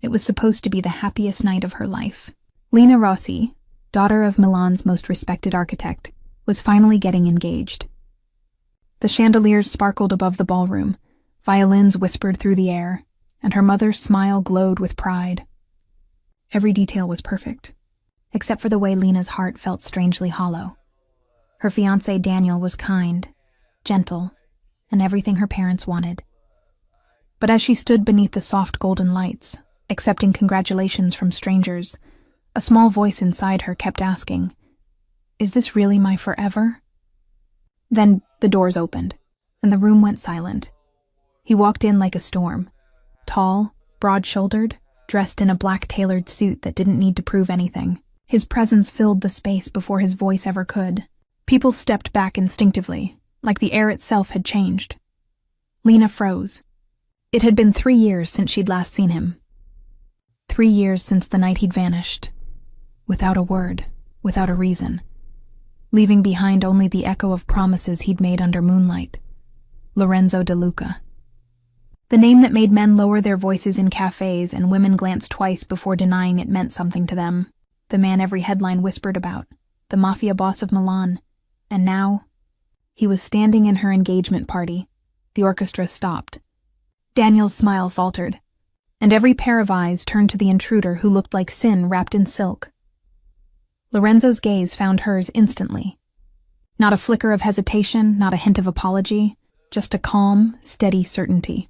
It was supposed to be the happiest night of her life. Lina Rossi, daughter of Milan's most respected architect, was finally getting engaged. The chandeliers sparkled above the ballroom, violins whispered through the air, and her mother's smile glowed with pride. Every detail was perfect, except for the way Lina's heart felt strangely hollow. Her fiancé Daniel was kind, gentle, and everything her parents wanted. But as she stood beneath the soft golden lights, accepting congratulations from strangers, a small voice inside her kept asking, "Is this really my forever?" Then the doors opened, and the room went silent. He walked in like a storm, tall, broad-shouldered, dressed in a black tailored suit that didn't need to prove anything. His presence filled the space before his voice ever could. People stepped back instinctively, like the air itself had changed. Lina froze. It had been 3 years since she'd last seen him. 3 years since the night he'd vanished. Without a word, without a reason. Leaving behind only the echo of promises he'd made under moonlight. Lorenzo De Luca. The name that made men lower their voices in cafes and women glance twice before denying it meant something to them. The man every headline whispered about. The Mafia boss of Milan. And now, he was standing in her engagement party. The orchestra stopped. Daniel's smile faltered, and every pair of eyes turned to the intruder who looked like sin wrapped in silk. Lorenzo's gaze found hers instantly. Not a flicker of hesitation, not a hint of apology, just a calm, steady certainty.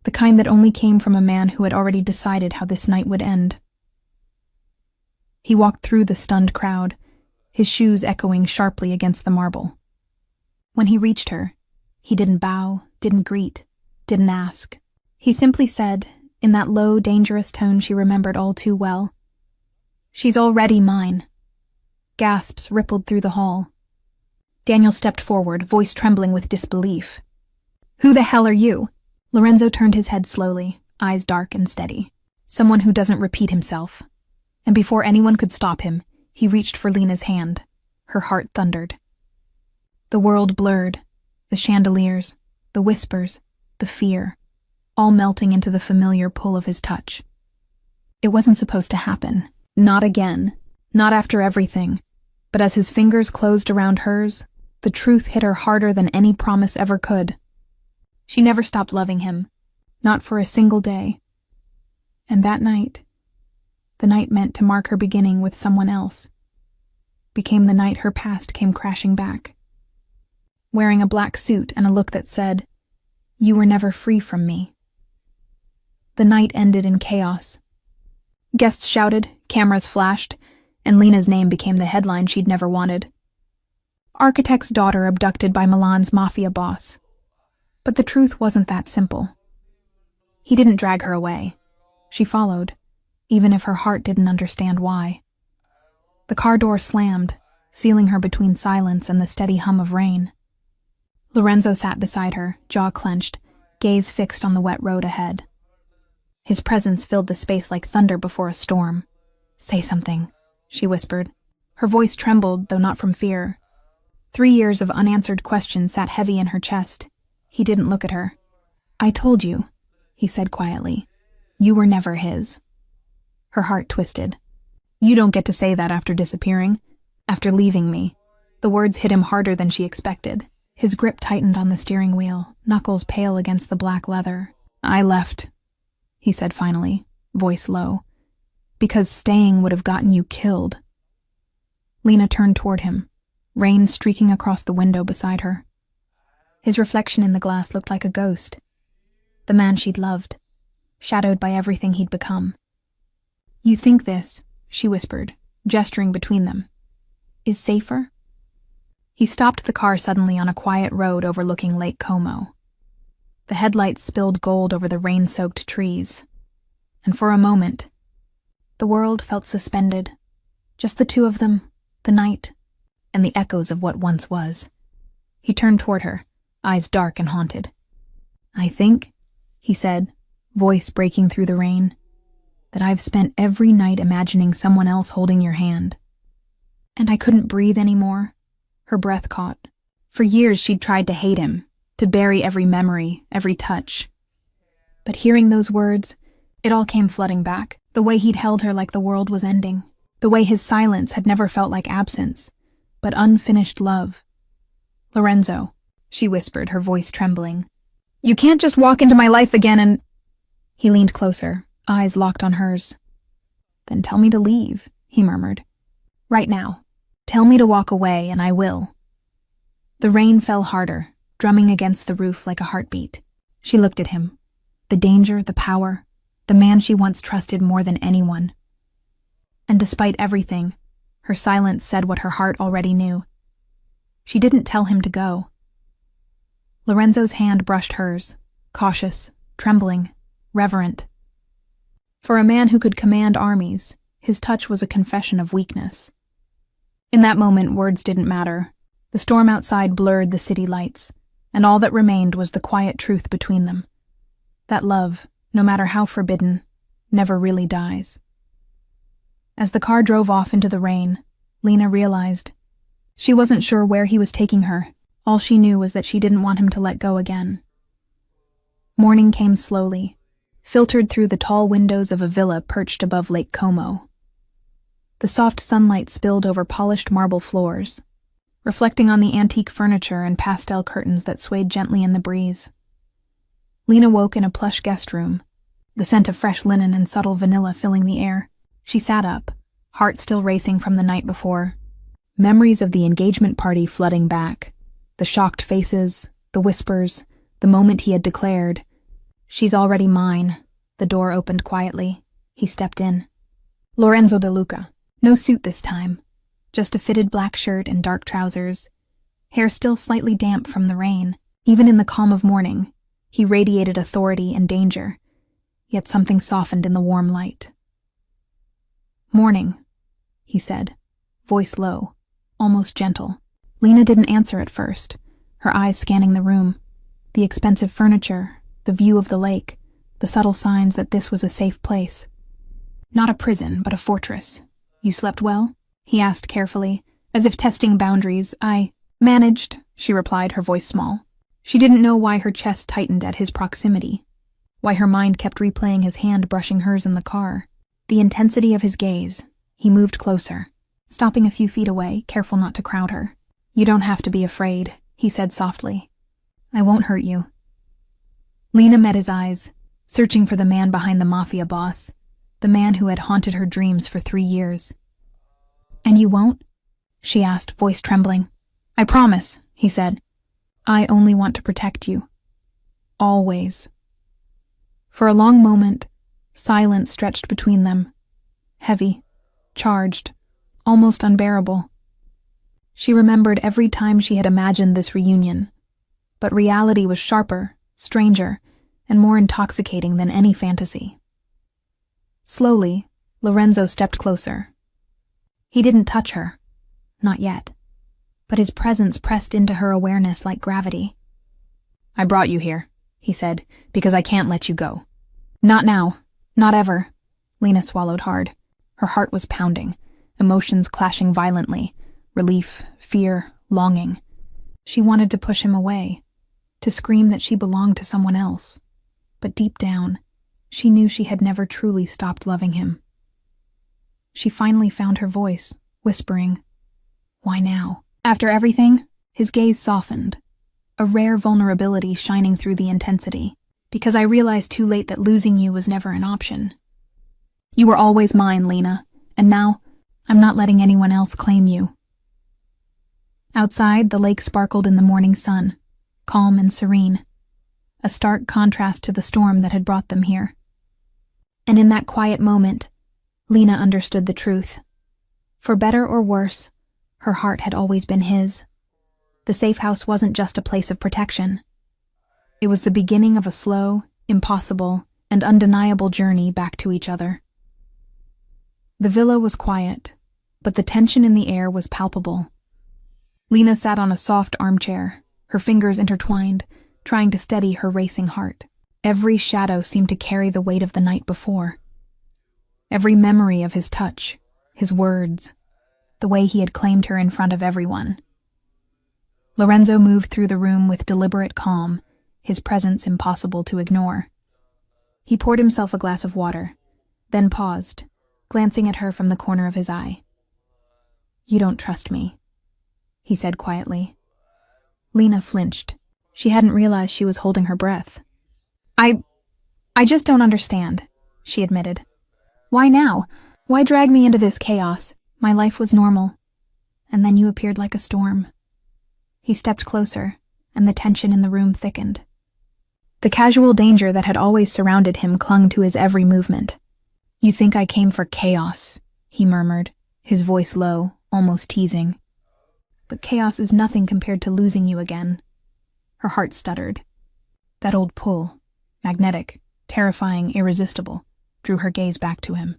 The kind that only came from a man who had already decided how this night would end. He walked through the stunned crowd, his shoes echoing sharply against the marble. When he reached her, he didn't bow, didn't greet, didn't ask. He simply said, in that low, dangerous tone she remembered all too well, "She's already mine." Gasps rippled through the hall. Daniel stepped forward, voice trembling with disbelief. "Who the hell are you?" Lorenzo turned his head slowly, eyes dark and steady. Someone who doesn't repeat himself. And before anyone could stop him, he reached for Lina's hand. Her heart thundered. The world blurred, the chandeliers, the whispers, the fear, all melting into the familiar pull of his touch. It wasn't supposed to happen. Not again. Not after everything. But as his fingers closed around hers, the truth hit her harder than any promise ever could. She never stopped loving him. Not for a single day. And that night, the night meant to mark her beginning with someone else, became the night her past came crashing back. Wearing a black suit and a look that said, "You were never free from me." The night ended in chaos. Guests shouted, cameras flashed, and Lina's name became the headline she'd never wanted. Architect's daughter abducted by Milan's Mafia boss. But the truth wasn't that simple. He didn't drag her away. She followed, even if her heart didn't understand why. The car door slammed, sealing her between silence and the steady hum of rain. Lorenzo sat beside her, jaw clenched, gaze fixed on the wet road ahead. His presence filled the space like thunder before a storm. "Say something," she whispered. Her voice trembled, though not from fear. 3 years of unanswered questions sat heavy in her chest. He didn't look at her. "I told you," he said quietly. "You were never his." Her heart twisted. "You don't get to say that after disappearing, after leaving me." The words hit him harder than she expected. His grip tightened on the steering wheel, knuckles pale against the black leather. "I left," he said finally, voice low, "because staying would have gotten you killed." Lina turned toward him, rain streaking across the window beside her. His reflection in the glass looked like a ghost. The man she'd loved, shadowed by everything he'd become. "You think this," she whispered, gesturing between them, "is safer?" He stopped the car suddenly on a quiet road overlooking Lake Como. The headlights spilled gold over the rain-soaked trees. And for a moment, the world felt suspended. Just the two of them, the night, and the echoes of what once was. He turned toward her, eyes dark and haunted. "I think," he said, voice breaking through the rain, "that I've spent every night imagining someone else holding your hand. And I couldn't breathe anymore." Her breath caught. For years she'd tried to hate him, to bury every memory, every touch. But hearing those words, It all came flooding back, the way he'd held her like the world was ending, the way his silence had never felt like absence, but unfinished love. "Lorenzo," she whispered, her voice trembling. "You can't just walk into my life again and—" He leaned closer, eyes locked on hers. "Then tell me to leave," he murmured. "Right now. Tell me to walk away, and I will." The rain fell harder, drumming against the roof like a heartbeat. She looked at him. The danger, the power, the man she once trusted more than anyone. And despite everything, her silence said what her heart already knew. She didn't tell him to go. Lorenzo's hand brushed hers, cautious, trembling, reverent. For a man who could command armies, his touch was a confession of weakness. In that moment, words didn't matter. The storm outside blurred the city lights, and all that remained was the quiet truth between them. That love, no matter how forbidden, never really dies. As the car drove off into the rain, Lena realized. She wasn't sure where he was taking her. All she knew was that she didn't want him to let go again. Morning came slowly, filtered through the tall windows of a villa perched above Lake Como. The soft sunlight spilled over polished marble floors, reflecting on the antique furniture and pastel curtains that swayed gently in the breeze. Lena woke in a plush guest room, the scent of fresh linen and subtle vanilla filling the air. She sat up, heart still racing from the night before, memories of the engagement party flooding back, the shocked faces, the whispers, the moment he had declared, "She's already mine." The door opened quietly. He stepped in. Lorenzo De Luca. No suit this time, just a fitted black shirt and dark trousers, hair still slightly damp from the rain. Even in the calm of morning, he radiated authority and danger, yet something softened in the warm light. "Morning," he said, voice low, almost gentle. Lena didn't answer at first, her eyes scanning the room, the expensive furniture, the view of the lake, the subtle signs that this was a safe place. Not a prison, but a fortress. "You slept well?" he asked carefully, as if testing boundaries. "I managed," she replied, her voice small. She didn't know why her chest tightened at his proximity, why her mind kept replaying his hand brushing hers in the car. The intensity of his gaze. He moved closer, stopping a few feet away, careful not to crowd her. "You don't have to be afraid," he said softly. "I won't hurt you." Lena met his eyes, searching for the man behind the Mafia boss, the man who had haunted her dreams for 3 years. "And you won't?" she asked, voice trembling. "I promise," he said. "I only want to protect you. Always." For a long moment, silence stretched between them, heavy, charged, almost unbearable. She remembered every time she had imagined this reunion, but reality was sharper, stranger, and more intoxicating than any fantasy. Slowly, Lorenzo stepped closer. He didn't touch her, not yet, but his presence pressed into her awareness like gravity. "I brought you here," he said, "because I can't let you go." "Not now. Not ever." Lena swallowed hard. Her heart was pounding, emotions clashing violently, relief, fear, longing. She wanted to push him away, to scream that she belonged to someone else. But deep down, she knew she had never truly stopped loving him. She finally found her voice, whispering, "Why now?" After everything, his gaze softened, a rare vulnerability shining through the intensity. "Because I realized too late that losing you was never an option. You were always mine, Lena, and now I'm not letting anyone else claim you." Outside, the lake sparkled in the morning sun, calm and serene, a stark contrast to the storm that had brought them here. And in that quiet moment, Lena understood the truth. For better or worse, her heart had always been his. The safe house wasn't just a place of protection. It was the beginning of a slow, impossible, and undeniable journey back to each other. The villa was quiet, but the tension in the air was palpable. Lena sat on a soft armchair, her fingers intertwined, trying to steady her racing heart. Every shadow seemed to carry the weight of the night before. Every memory of his touch, his words, the way he had claimed her in front of everyone. Lorenzo moved through the room with deliberate calm, his presence impossible to ignore. He poured himself a glass of water, then paused, glancing at her from the corner of his eye. "You don't trust me," he said quietly. Lena flinched. She hadn't realized she was holding her breath. I just don't understand," she admitted. "Why now? Why drag me into this chaos? My life was normal. And then you appeared like a storm." He stepped closer, and the tension in the room thickened. The casual danger that had always surrounded him clung to his every movement. "You think I came for chaos," he murmured, his voice low, almost teasing. "But chaos is nothing compared to losing you again." Her heart stuttered. That old pull, magnetic, terrifying, irresistible, drew her gaze back to him.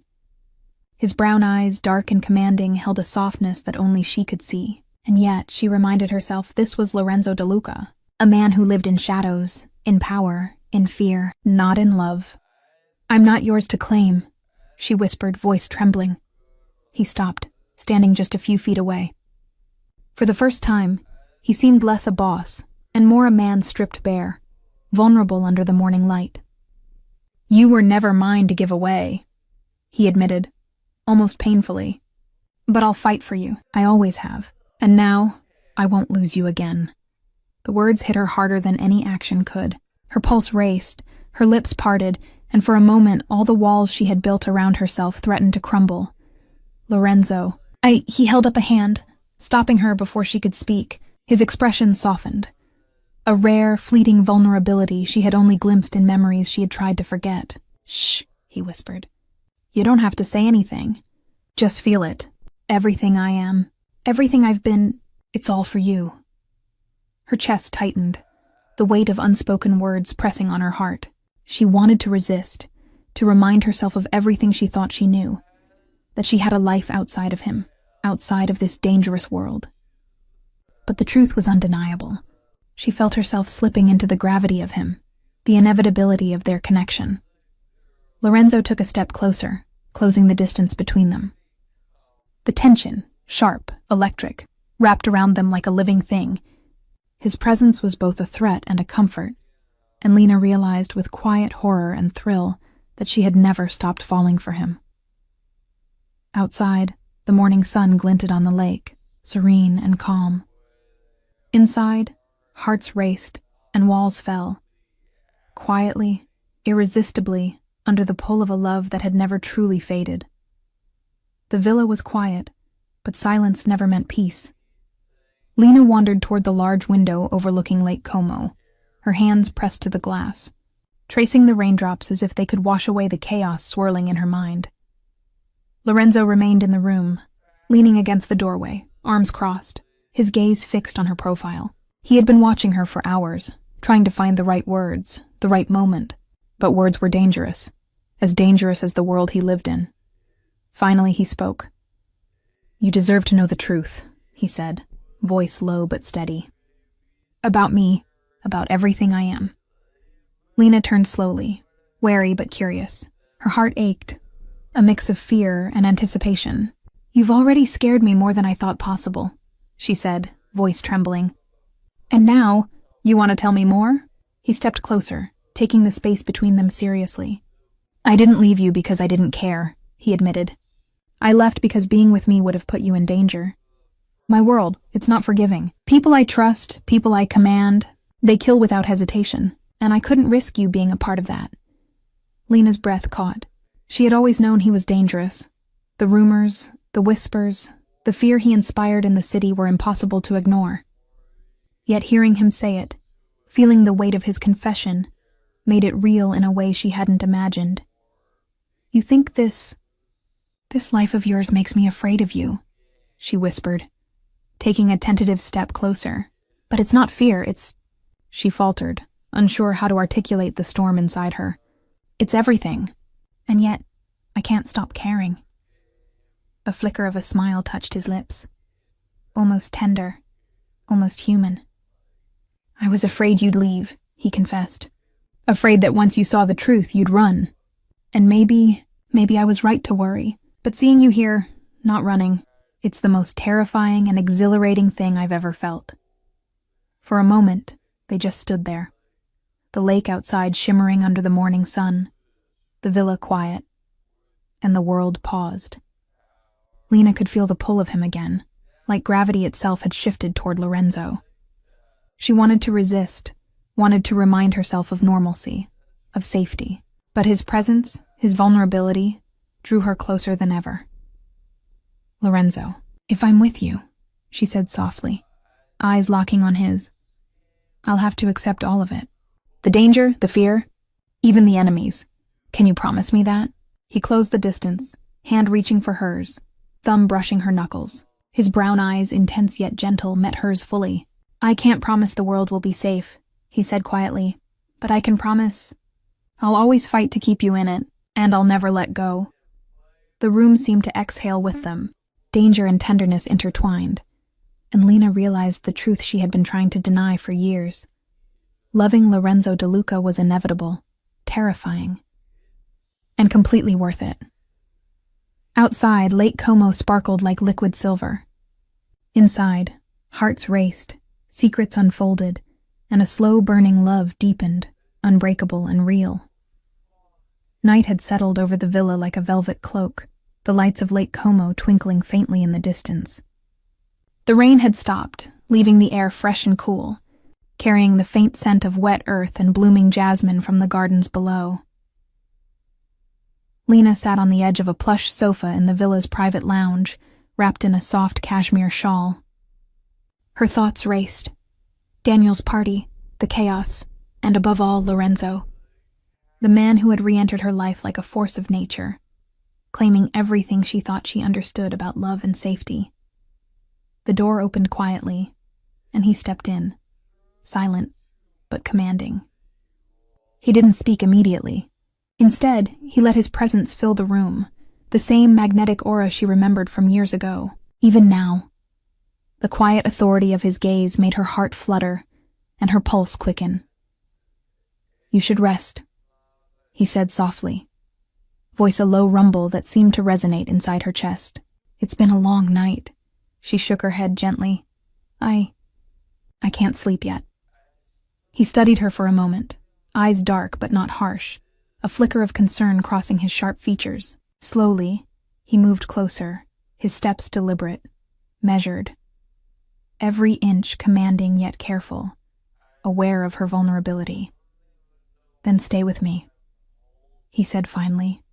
His brown eyes, dark and commanding, held a softness that only she could see, and yet she reminded herself this was Lorenzo De Luca, a man who lived in shadows, in power, in fear, not in love. "I'm not yours to claim," she whispered, voice trembling. He stopped, standing just a few feet away. For the first time, he seemed less a boss and more a man stripped bare, vulnerable under the morning light. "You were never mine to give away," he admitted, almost painfully. "But I'll fight for you. I always have. And now, I won't lose you again." The words hit her harder than any action could. Her pulse raced, her lips parted, and for a moment all the walls she had built around herself threatened to crumble. "Lorenzo." He held up a hand, stopping her before she could speak. His expression softened. A rare, fleeting vulnerability she had only glimpsed in memories she had tried to forget. "Shh," he whispered. "You don't have to say anything. Just feel it. Everything I am, everything I've been, it's all for you." Her chest tightened, the weight of unspoken words pressing on her heart. She wanted to resist, to remind herself of everything she thought she knew, that she had a life outside of him, outside of this dangerous world. But the truth was undeniable. She felt herself slipping into the gravity of him, the inevitability of their connection. Lorenzo took a step closer, closing the distance between them. The tension, sharp, electric, wrapped around them like a living thing. His presence was both a threat and a comfort, and Lena realized with quiet horror and thrill that she had never stopped falling for him. Outside, the morning sun glinted on the lake, serene and calm. Inside, hearts raced and walls fell. Quietly, irresistibly, under the pull of a love that had never truly faded. The villa was quiet, but silence never meant peace. Lena wandered toward the large window overlooking Lake Como, her hands pressed to the glass, tracing the raindrops as if they could wash away the chaos swirling in her mind. Lorenzo remained in the room, leaning against the doorway, arms crossed, his gaze fixed on her profile. He had been watching her for hours, trying to find the right words, the right moment, but words were dangerous as the world he lived in. Finally he spoke. "You deserve to know the truth," he said, voice low but steady. "About me, about everything I am." Lena turned slowly, wary but curious. Her heart ached, a mix of fear and anticipation. "You've already scared me more than I thought possible," she said, voice trembling. "And now, you want to tell me more?" He stepped closer, taking the space between them seriously. "I didn't leave you because I didn't care," he admitted. "I left because being with me would have put you in danger. My world, it's not forgiving. People I trust, people I command, they kill without hesitation, and I couldn't risk you being a part of that." Lena's breath caught. She had always known he was dangerous. The rumors, the whispers, the fear he inspired in the city were impossible to ignore. Yet hearing him say it, feeling the weight of his confession, made it real in a way she hadn't imagined. "You think this life of yours makes me afraid of you," she whispered, taking a tentative step closer. "But it's not fear, it's—" She faltered, unsure how to articulate the storm inside her. "It's everything. And yet, I can't stop caring." A flicker of a smile touched his lips. Almost tender, almost human. "I was afraid you'd leave," he confessed. "Afraid that once you saw the truth, you'd run. And maybe I was right to worry. But seeing you here, not running, it's the most terrifying and exhilarating thing I've ever felt." For a moment, they just stood there. The lake outside shimmering under the morning sun, the villa quiet, and the world paused. Lena could feel the pull of him again, like gravity itself had shifted toward Lorenzo. She wanted to resist, wanted to remind herself of normalcy, of safety. But his presence, his vulnerability, drew her closer than ever. "Lorenzo, if I'm with you," she said softly, eyes locking on his, "I'll have to accept all of it. The danger, the fear, even the enemies. Can you promise me that?" He closed the distance, hand reaching for hers, thumb brushing her knuckles. His brown eyes, intense yet gentle, met hers fully. "I can't promise the world will be safe," he said quietly, "but I can promise I'll always fight to keep you in it, and I'll never let go." The room seemed to exhale with them, danger and tenderness intertwined, and Lena realized the truth she had been trying to deny for years. Loving Lorenzo De Luca was inevitable, terrifying, and completely worth it. Outside, Lake Como sparkled like liquid silver. Inside, hearts raced, secrets unfolded, and a slow-burning love deepened, unbreakable and real. Night had settled over the villa like a velvet cloak, the lights of Lake Como twinkling faintly in the distance. The rain had stopped, leaving the air fresh and cool, carrying the faint scent of wet earth and blooming jasmine from the gardens below. Lena sat on the edge of a plush sofa in the villa's private lounge, wrapped in a soft cashmere shawl. Her thoughts raced. Daniel's party, the chaos, and above all, Lorenzo. The man who had re-entered her life like a force of nature, claiming everything she thought she understood about love and safety. The door opened quietly, and he stepped in, silent but commanding. He didn't speak immediately. Instead, he let his presence fill the room, the same magnetic aura she remembered from years ago, even now. The quiet authority of his gaze made her heart flutter and her pulse quicken. "You should rest," he said softly, voice a low rumble that seemed to resonate inside her chest. "It's been a long night." She shook her head gently. I can't sleep yet." He studied her for a moment, eyes dark but not harsh, a flicker of concern crossing his sharp features. Slowly, he moved closer, his steps deliberate, measured, every inch commanding yet careful, aware of her vulnerability. "Then stay with me," he said finally,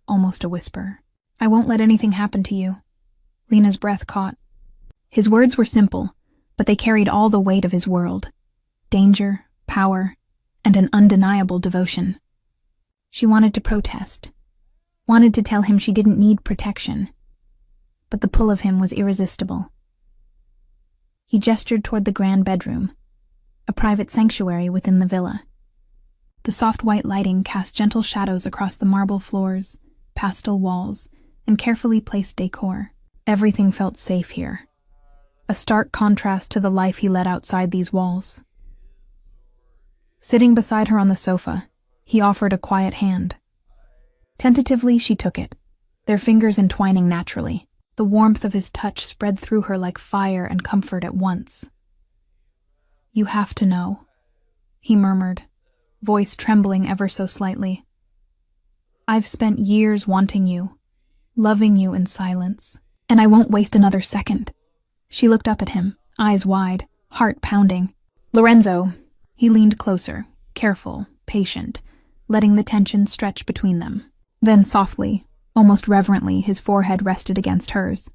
almost a whisper. "I won't let anything happen to you." Lena's breath caught. His words were simple, but they carried all the weight of his world. Danger, power, and an undeniable devotion. She wanted to protest, wanted to tell him she didn't need protection, but the pull of him was irresistible. He gestured toward the grand bedroom, a private sanctuary within the villa. The soft white lighting cast gentle shadows across the marble floors, pastel walls, and carefully placed decor. Everything felt safe here, a stark contrast to the life he led outside these walls. Sitting beside her on the sofa, he offered a quiet hand. Tentatively, she took it, their fingers entwining naturally. The warmth of his touch spread through her like fire and comfort at once. "You have to know," he murmured, voice trembling ever so slightly. "I've spent years wanting you, loving you in silence, and I won't waste another second." She looked up at him, eyes wide, heart pounding. "Lorenzo," he leaned closer, careful, patient, letting the tension stretch between them. Then softly, almost reverently, his forehead rested against hers.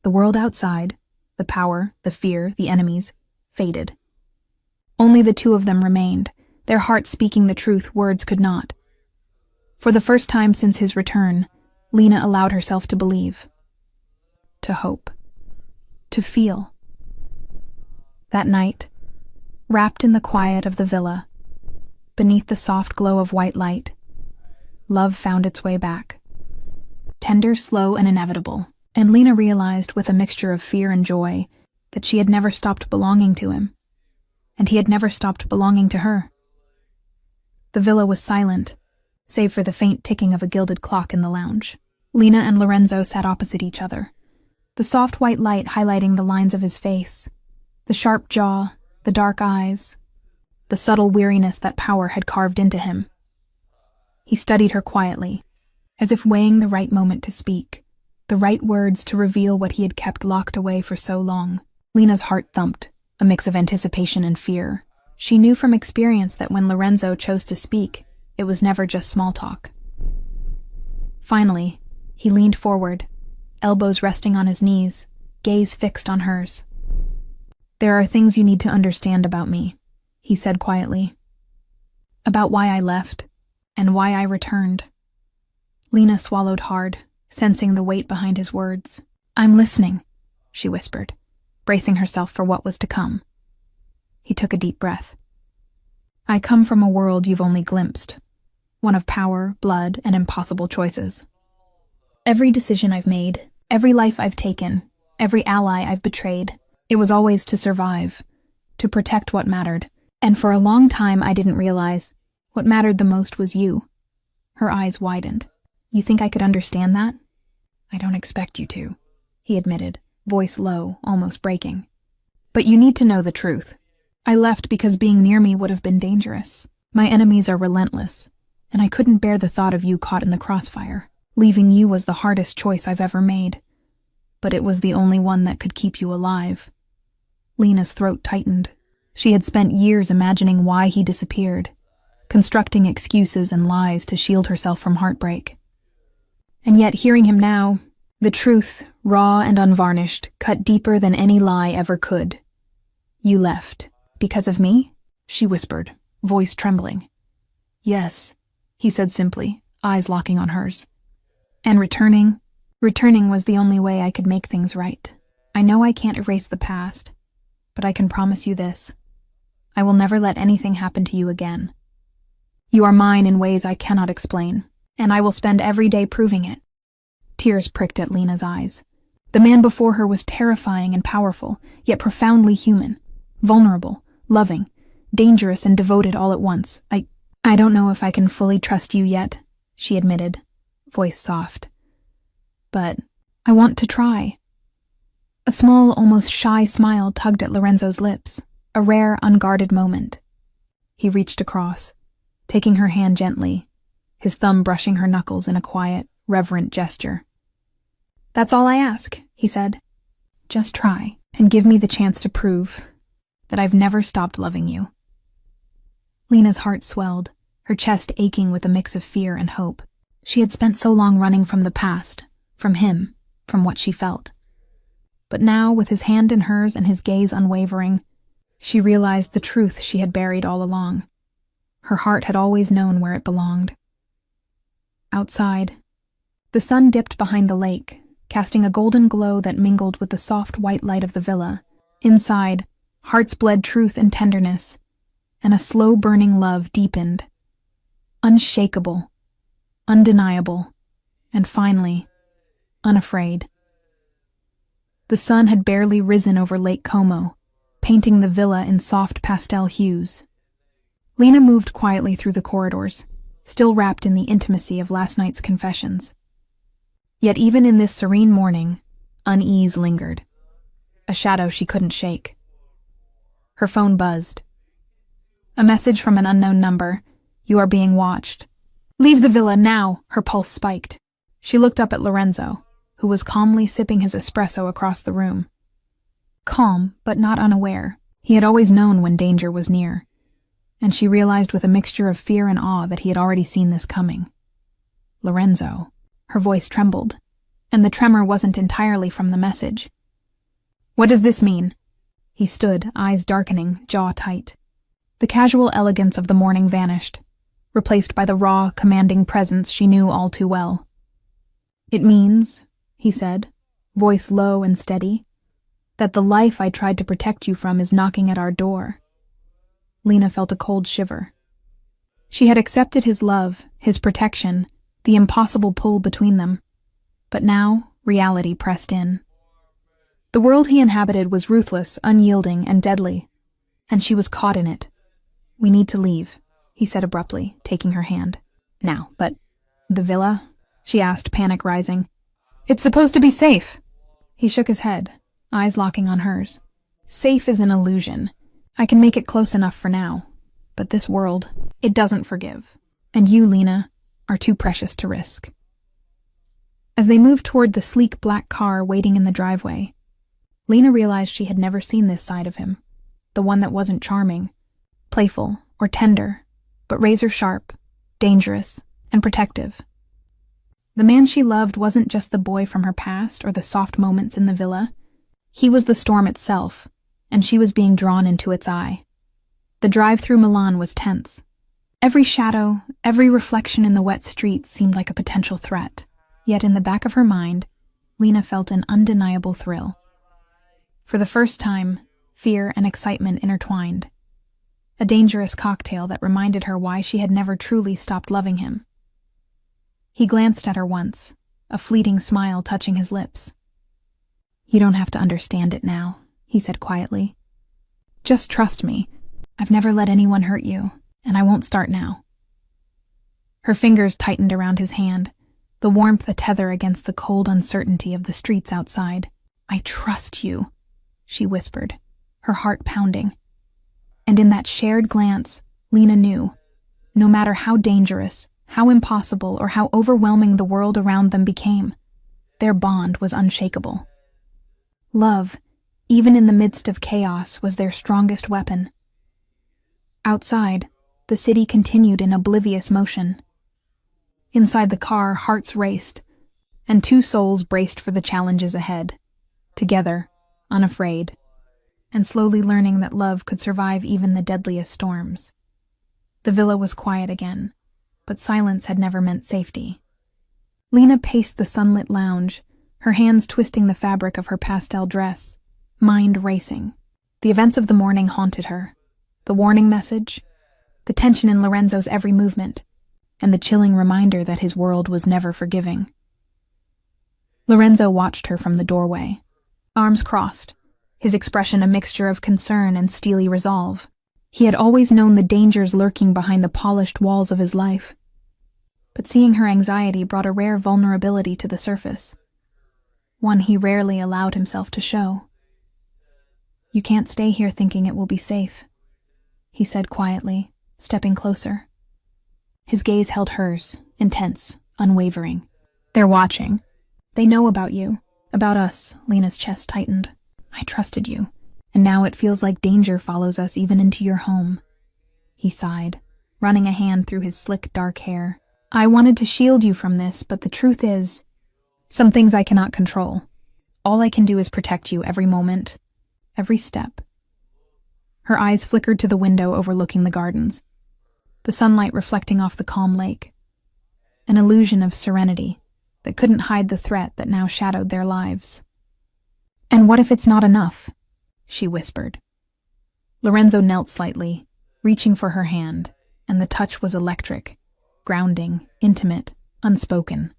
The world outside, the power, the fear, the enemies, faded. Only the two of them remained, their hearts speaking the truth words could not. For the first time since his return, Lena allowed herself to believe, to hope, to feel. That night, wrapped in the quiet of the villa, beneath the soft glow of white light, love found its way back. Tender, slow, and inevitable, and Lena realized with a mixture of fear and joy that she had never stopped belonging to him, and he had never stopped belonging to her. The villa was silent, save for the faint ticking of a gilded clock in the lounge. Lena and Lorenzo sat opposite each other, the soft white light highlighting the lines of his face, the sharp jaw, the dark eyes, the subtle weariness that power had carved into him. He studied her quietly, as if weighing the right moment to speak, the right words to reveal what he had kept locked away for so long. Lena's heart thumped, a mix of anticipation and fear. She knew from experience that when Lorenzo chose to speak, it was never just small talk. Finally, he leaned forward, elbows resting on his knees, gaze fixed on hers. "There are things you need to understand about me," he said quietly. "About why I left, and why I returned." Lena swallowed hard, sensing the weight behind his words. "I'm listening," she whispered, bracing herself for what was to come. He took a deep breath. "I come from a world you've only glimpsed, one of power, blood, and impossible choices. Every decision I've made, every life I've taken, every ally I've betrayed, it was always to survive, to protect what mattered. And for a long time I didn't realize what mattered the most was you." Her eyes widened. "You think I could understand that?" "I don't expect you to," he admitted, voice low, almost breaking. "But you need to know the truth. I left because being near me would have been dangerous. My enemies are relentless, and I couldn't bear the thought of you caught in the crossfire. Leaving you was the hardest choice I've ever made. But it was the only one that could keep you alive." Lena's throat tightened. She had spent years imagining why he disappeared, constructing excuses and lies to shield herself from heartbreak. And yet, hearing him now, the truth, raw and unvarnished, cut deeper than any lie ever could. "You left. Because of me?" she whispered, voice trembling. "Yes," he said simply, eyes locking on hers. "And returning was the only way I could make things right. I know I can't erase the past, but I can promise you this. I will never let anything happen to you again. You are mine in ways I cannot explain, and I will spend every day proving it." Tears pricked at Lena's eyes. The man before her was terrifying and powerful, yet profoundly human, vulnerable, loving, dangerous and devoted all at once. I don't know if I can fully trust you yet," she admitted, voice soft. "But I want to try." A small, almost shy smile tugged at Lorenzo's lips, a rare, unguarded moment. He reached across, taking her hand gently, his thumb brushing her knuckles in a quiet, reverent gesture. "That's all I ask," he said. "Just try, and give me the chance to prove that I've never stopped loving you." Lena's heart swelled, her chest aching with a mix of fear and hope. She had spent so long running from the past, from him, from what she felt. But now, with his hand in hers and his gaze unwavering, she realized the truth she had buried all along. Her heart had always known where it belonged. Outside, the sun dipped behind the lake, casting a golden glow that mingled with the soft white light of the villa. Inside, hearts bled truth and tenderness, and a slow-burning love deepened. Unshakable, undeniable, and finally, unafraid. The sun had barely risen over Lake Como, painting the villa in soft pastel hues. Lena moved quietly through the corridors, still wrapped in the intimacy of last night's confessions. Yet even in this serene morning, unease lingered, a shadow she couldn't shake. Her phone buzzed. A message from an unknown number. "You are being watched." "Leave the villa now!" Her pulse spiked. She looked up at Lorenzo, who was calmly sipping his espresso across the room. Calm, but not unaware. He had always known when danger was near, and she realized with a mixture of fear and awe that he had already seen this coming. Lorenzo. Her voice trembled, and the tremor wasn't entirely from the message. "What does this mean?" He stood, eyes darkening, jaw tight. The casual elegance of the morning vanished, replaced by the raw, commanding presence she knew all too well. "It means," he said, voice low and steady, "that the life I tried to protect you from is knocking at our door." Lena felt a cold shiver. She had accepted his love, his protection, the impossible pull between them. But now, reality pressed in. The world he inhabited was ruthless, unyielding, and deadly, and she was caught in it. "We need to leave," he said abruptly, taking her hand. "Now, but the villa?" she asked, panic rising. "It's supposed to be safe." He shook his head, eyes locking on hers. "Safe is an illusion. I can make it close enough for now. But this world, it doesn't forgive. And you, Lena, are too precious to risk. As they moved toward the sleek black car waiting in the driveway, Lena realized she had never seen this side of him, the one that wasn't charming, playful, or tender, but razor-sharp, dangerous, and protective. The man she loved wasn't just the boy from her past or the soft moments in the villa. He was the storm itself, and she was being drawn into its eye. The drive through Milan was tense. Every shadow, every reflection in the wet streets seemed like a potential threat. Yet in the back of her mind, Lena felt an undeniable thrill. For the first time, fear and excitement intertwined. A dangerous cocktail that reminded her why she had never truly stopped loving him. He glanced at her once, a fleeting smile touching his lips. "You don't have to understand it now," he said quietly. "Just trust me. I've never let anyone hurt you, and I won't start now." Her fingers tightened around his hand, the warmth a tether against the cold uncertainty of the streets outside. "I trust you," she whispered, her heart pounding. And in that shared glance, Lena knew, no matter how dangerous, how impossible, or how overwhelming the world around them became, their bond was unshakable. Love, even in the midst of chaos, was their strongest weapon. Outside, the city continued in oblivious motion. Inside the car, hearts raced, and two souls braced for the challenges ahead, together, unafraid, and slowly learning that love could survive even the deadliest storms. The villa was quiet again, but silence had never meant safety. Lena paced the sunlit lounge, her hands twisting the fabric of her pastel dress, mind racing. The events of the morning haunted her. The warning message, the tension in Lorenzo's every movement, and the chilling reminder that his world was never forgiving. Lorenzo watched her from the doorway, arms crossed, his expression a mixture of concern and steely resolve. He had always known the dangers lurking behind the polished walls of his life, but seeing her anxiety brought a rare vulnerability to the surface, one he rarely allowed himself to show. "You can't stay here thinking it will be safe," he said quietly, stepping closer. His gaze held hers, intense, unwavering. "They're watching. They know about you, about us." Lena's chest tightened. "I trusted you, and now it feels like danger follows us even into your home." He sighed, running a hand through his slick, dark hair. "I wanted to shield you from this, but the truth is, some things I cannot control. All I can do is protect you every moment, every step." Her eyes flickered to the window overlooking the gardens, the sunlight reflecting off the calm lake, an illusion of serenity that couldn't hide the threat that now shadowed their lives. "And what if it's not enough?" she whispered. Lorenzo knelt slightly, reaching for her hand, and the touch was electric, grounding, intimate, unspoken.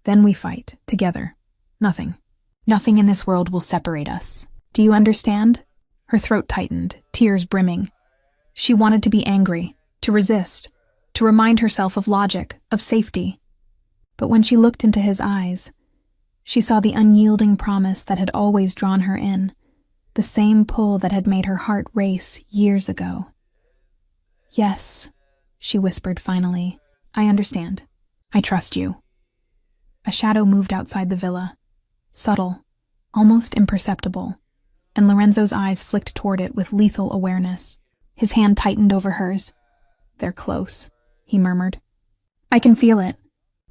"Then we fight, together. Nothing. Nothing in this world will separate us. Do you understand?" Her throat tightened, tears brimming. She wanted to be angry, to resist, to remind herself of logic, of safety. But when she looked into his eyes, she saw the unyielding promise that had always drawn her in, the same pull that had made her heart race years ago. "Yes," she whispered finally. "I understand. I trust you." A shadow moved outside the villa, subtle, almost imperceptible, and Lorenzo's eyes flicked toward it with lethal awareness. His hand tightened over hers. "They're close," he murmured. "I can feel it,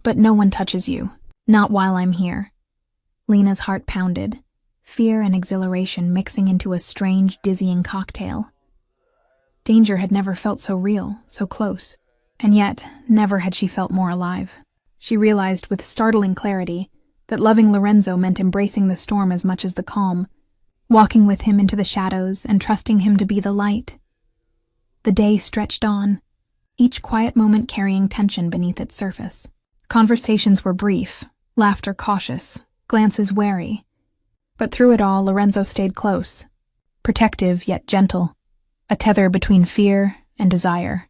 but no one touches you. Not while I'm here." Lena's heart pounded, fear and exhilaration mixing into a strange, dizzying cocktail. Danger had never felt so real, so close, and yet never had she felt more alive. She realized with startling clarity that loving Lorenzo meant embracing the storm as much as the calm, walking with him into the shadows and trusting him to be the light. The day stretched on, each quiet moment carrying tension beneath its surface. Conversations were brief, laughter cautious, glances wary. But through it all, Lorenzo stayed close, protective yet gentle, a tether between fear and desire.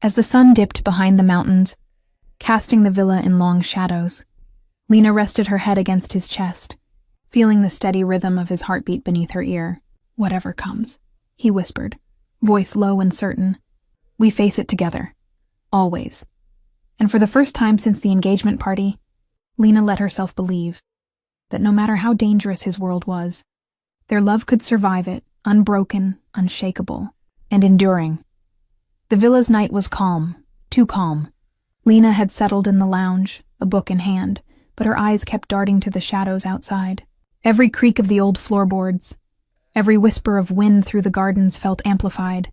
As the sun dipped behind the mountains, casting the villa in long shadows, Lena rested her head against his chest, feeling the steady rhythm of his heartbeat beneath her ear. "Whatever comes," he whispered, voice low and certain. "We face it together." Always. And for the first time since the engagement party, Lena let herself believe that no matter how dangerous his world was, their love could survive it, unbroken, unshakable, and enduring. The villa's night was calm, too calm. Lena had settled in the lounge, a book in hand, but her eyes kept darting to the shadows outside. Every creak of the old floorboards, every whisper of wind through the gardens felt amplified,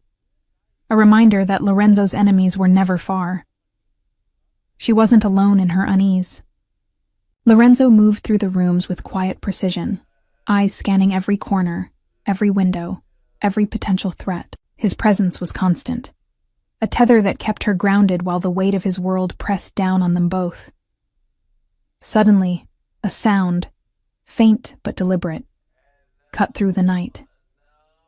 a reminder that Lorenzo's enemies were never far. She wasn't alone in her unease. Lorenzo moved through the rooms with quiet precision, eyes scanning every corner, every window, every potential threat. His presence was constant, a tether that kept her grounded while the weight of his world pressed down on them both. Suddenly, a sound, faint but deliberate, cut through the night.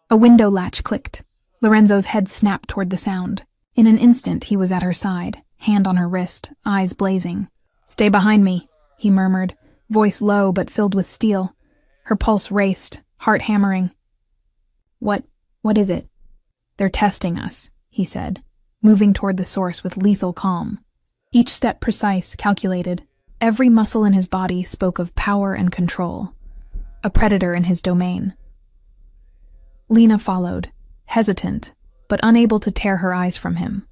A window latch clicked. Lorenzo's head snapped toward the sound. In an instant, he was at her side, hand on her wrist, eyes blazing. "Stay behind me," he murmured, voice low but filled with steel. Her pulse raced, heart hammering. What is it?" "They're testing us," he said, moving toward the source with lethal calm. Each step precise, calculated. Every muscle in his body spoke of power and control. A predator in his domain. Lena followed, hesitant, but unable to tear her eyes from him.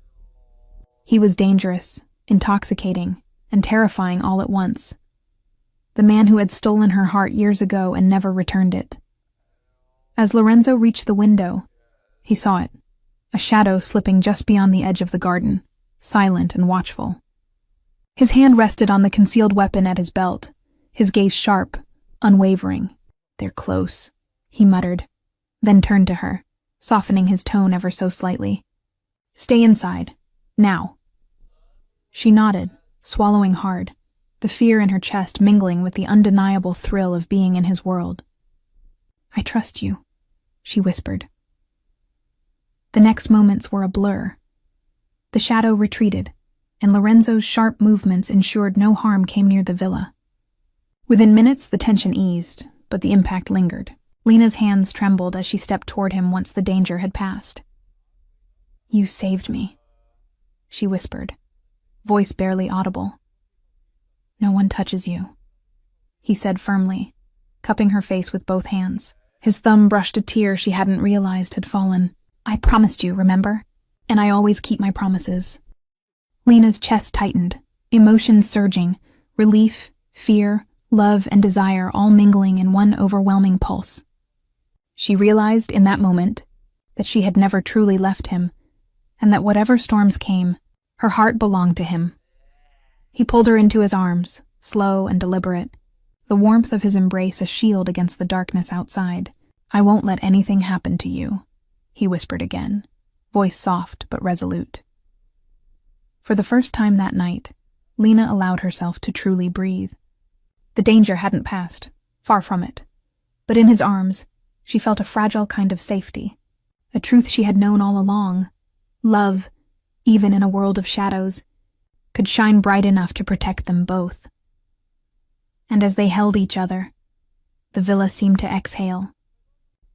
He was dangerous, intoxicating, and terrifying all at once. The man who had stolen her heart years ago and never returned it. As Lorenzo reached the window, he saw it, a shadow slipping just beyond the edge of the garden, silent and watchful. His hand rested on the concealed weapon at his belt, his gaze sharp, unwavering. "They're close," he muttered, then turned to her, softening his tone ever so slightly. "Stay inside, now." She nodded, swallowing hard, the fear in her chest mingling with the undeniable thrill of being in his world. "I trust you," she whispered. The next moments were a blur. The shadow retreated, and Lorenzo's sharp movements ensured no harm came near the villa. Within minutes, the tension eased, but the impact lingered. Lena's hands trembled as she stepped toward him once the danger had passed. "You saved me," she whispered, voice barely audible. "No one touches you," he said firmly, cupping her face with both hands. His thumb brushed a tear she hadn't realized had fallen. "I promised you, remember? And I always keep my promises." Lena's chest tightened, emotions surging, relief, fear, love, and desire all mingling in one overwhelming pulse. She realized in that moment that she had never truly left him, and that whatever storms came, her heart belonged to him. He pulled her into his arms, slow and deliberate, the warmth of his embrace a shield against the darkness outside. "I won't let anything happen to you," he whispered again, voice soft but resolute. For the first time that night, Lena allowed herself to truly breathe. The danger hadn't passed, far from it. But in his arms, she felt a fragile kind of safety, a truth she had known all along. Love, even in a world of shadows, could shine bright enough to protect them both. And as they held each other, the villa seemed to exhale.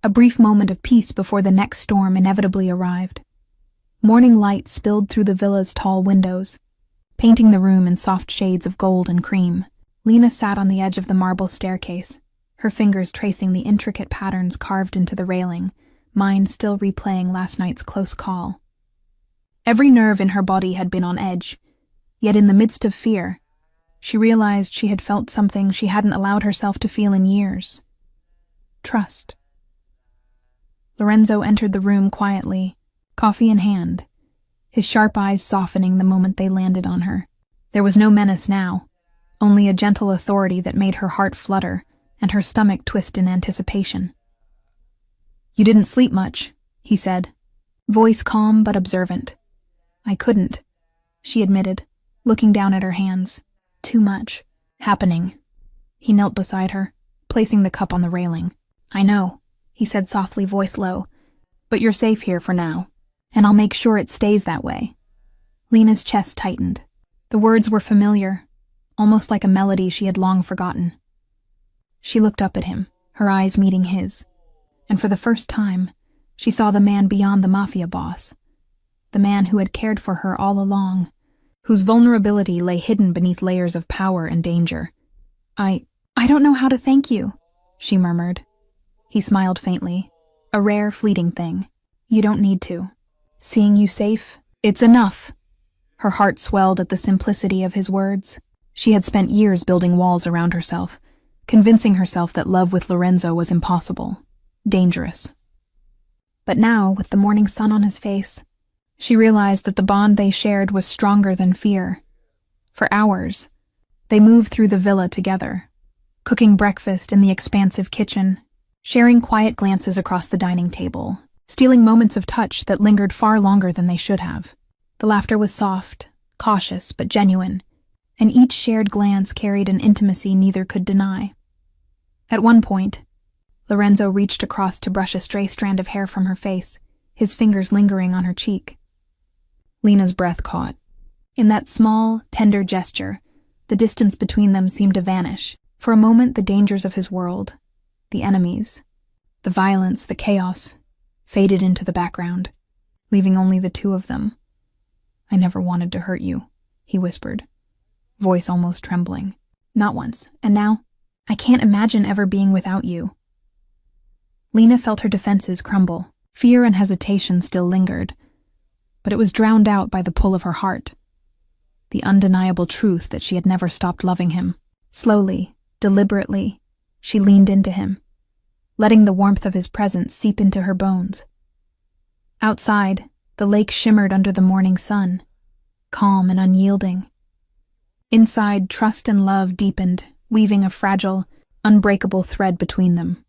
A brief moment of peace before the next storm inevitably arrived. Morning light spilled through the villa's tall windows, painting the room in soft shades of gold and cream. Lena sat on the edge of the marble staircase, her fingers tracing the intricate patterns carved into the railing, mind still replaying last night's close call. Every nerve in her body had been on edge, yet in the midst of fear, she realized she had felt something she hadn't allowed herself to feel in years. Trust. Lorenzo entered the room quietly, coffee in hand, his sharp eyes softening the moment they landed on her. There was no menace now, only a gentle authority that made her heart flutter and her stomach twist in anticipation. "You didn't sleep much," he said, voice calm but observant. "I couldn't," she admitted, looking down at her hands. "Too much happening." He knelt beside her, placing the cup on the railing. "I know," he said softly, voice low, "but you're safe here for now, and I'll make sure it stays that way." Lena's chest tightened. The words were familiar, almost like a melody she had long forgotten. She looked up at him, her eyes meeting his, and for the first time, she saw the man beyond the Mafia boss, the man who had cared for her all along, whose vulnerability lay hidden beneath layers of power and danger. I don't know how to thank you, she murmured. He smiled faintly. A rare, fleeting thing. You don't need to. Seeing you safe, it's enough. Her heart swelled at the simplicity of his words. She had spent years building walls around herself, convincing herself that love with Lorenzo was impossible, dangerous. But now, with the morning sun on his face, she realized that the bond they shared was stronger than fear. For hours, they moved through the villa together, cooking breakfast in the expansive kitchen, sharing quiet glances across the dining table, stealing moments of touch that lingered far longer than they should have. The laughter was soft, cautious, but genuine, and each shared glance carried an intimacy neither could deny. At one point, Lorenzo reached across to brush a stray strand of hair from her face, his fingers lingering on her cheek. Lena's breath caught. In that small, tender gesture, the distance between them seemed to vanish. For a moment, the dangers of his world, the enemies, the violence, the chaos, faded into the background, leaving only the two of them. I never wanted to hurt you, he whispered, voice almost trembling. Not once, and now, I can't imagine ever being without you. Lena felt her defenses crumble. Fear and hesitation still lingered, but it was drowned out by the pull of her heart. The undeniable truth that she had never stopped loving him. Slowly, deliberately, she leaned into him, letting the warmth of his presence seep into her bones. Outside, the lake shimmered under the morning sun, calm and unyielding. Inside, trust and love deepened, weaving a fragile, unbreakable thread between them,